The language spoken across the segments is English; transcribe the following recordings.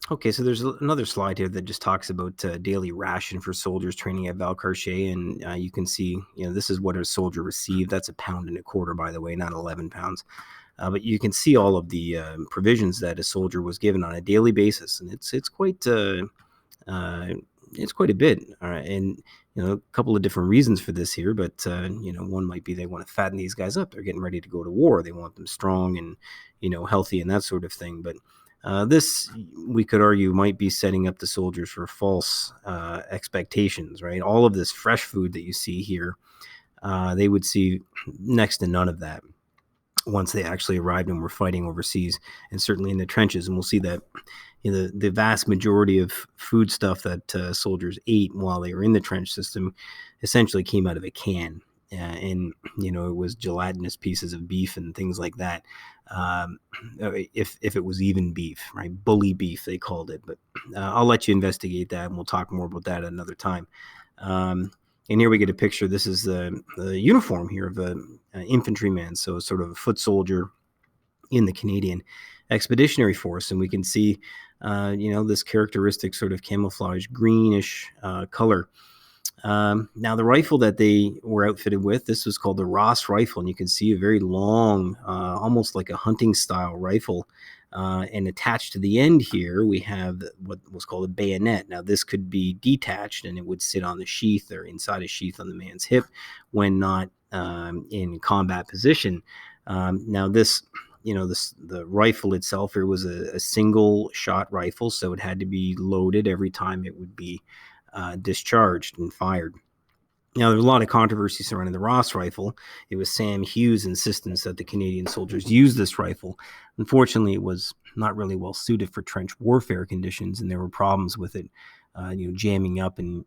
Okay, so there's another slide here that just talks about daily ration for soldiers training at Valcartier, and you can see, this is what a soldier received. That's 1.25 pounds, by the way, not 11 pounds. But you can see all of the provisions that a soldier was given on a daily basis, and uh, it's quite a bit. All right, and a couple of different reasons for this here, but one might be they want to fatten these guys up. They're getting ready to go to war. They want them strong and healthy and that sort of thing. But this, we could argue, might be setting up the soldiers for false expectations. Right, all of this fresh food that you see here, they would see next to none of that once they actually arrived and were fighting overseas, and certainly in the trenches. And we'll see that the vast majority of food stuff that soldiers ate while they were in the trench system essentially came out of a can. And it was gelatinous pieces of beef and things like that. Um, if it was even beef, right? Bully beef, they called it. But I'll let you investigate that, and we'll talk more about that another time. Um, and here we get a picture. This is the uniform here of an infantryman, so sort of a foot soldier in the Canadian Expeditionary Force. And we can see, this characteristic sort of camouflage greenish color. Now, the rifle that they were outfitted with, this was called the Ross rifle, and you can see a very long, almost like a hunting style rifle. And attached to the end here, we have what was called a bayonet. Now, this could be detached, and it would sit on the sheath or inside a sheath on the man's hip when not in combat position. Now, the rifle itself, it was a single shot rifle, so it had to be loaded every time it would be discharged and fired. Now, there's a lot of controversy surrounding the Ross rifle. It was Sam Hughes' insistence that the Canadian soldiers use this rifle. Unfortunately, it was not really well suited for trench warfare conditions, and there were problems with it, jamming up and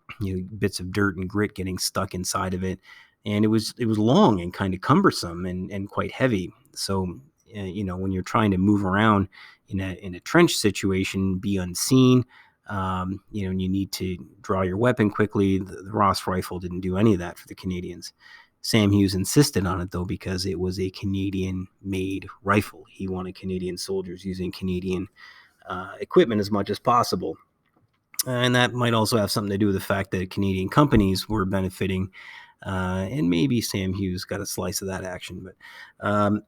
bits of dirt and grit getting stuck inside of it. And it was long and kind of cumbersome and quite heavy. So, when you're trying to move around in a trench situation, be unseen, and you need to draw your weapon quickly. The Ross rifle didn't do any of that for the Canadians. Sam Hughes insisted on it, though, because it was a Canadian-made rifle. He wanted Canadian soldiers using Canadian equipment as much as possible. And that might also have something to do with the fact that Canadian companies were benefiting, and maybe Sam Hughes got a slice of that action. But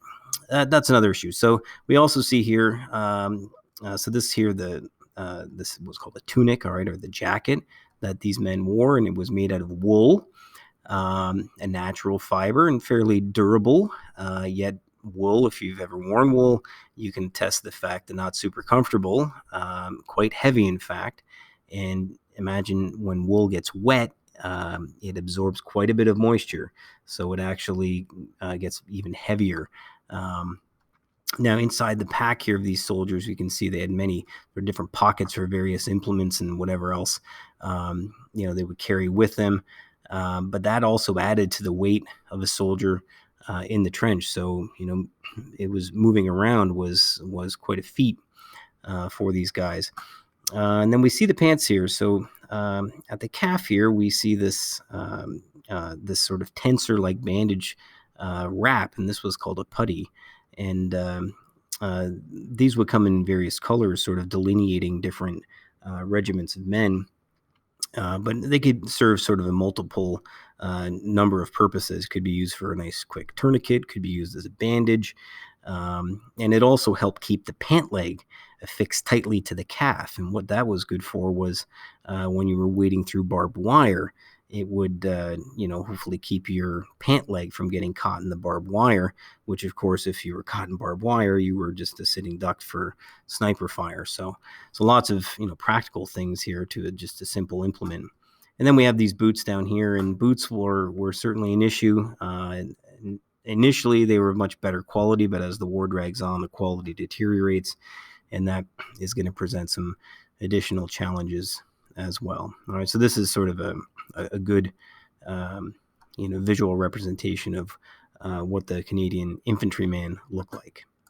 that's another issue. So we also see here, so this here, this was called a tunic, all right, or the jacket that these men wore, and it was made out of wool, a natural fiber and fairly durable. Yet wool, if you've ever worn wool, you can test the fact that not super comfortable, quite heavy, in fact. And imagine when wool gets wet, it absorbs quite a bit of moisture, so it actually gets even heavier. Now, inside the pack here of these soldiers, you can see they had many different pockets for various implements and whatever else they would carry with them. But that also added to the weight of a soldier in the trench. So it was moving around was quite a feat for these guys. And then we see the pants here. So at the calf here, we see this this sort of tensor-like bandage wrap, and this was called a putty. And these would come in various colors, sort of delineating different regiments of men. But they could serve sort of a multiple number of purposes. Could be used for a nice quick tourniquet, could be used as a bandage. And it also helped keep the pant leg affixed tightly to the calf. And what that was good for was when you were wading through barbed wire, it would, hopefully keep your pant leg from getting caught in the barbed wire, which, of course, if you were caught in barbed wire, you were just a sitting duck for sniper fire. So lots of, practical things here to just a simple implement. And then we have these boots down here, and boots were certainly an issue. Initially, they were much better quality, but as the war drags on, the quality deteriorates, and that is going to present some additional challenges as well. All right, so this is sort of a good, visual representation of what the Canadian infantryman looked like.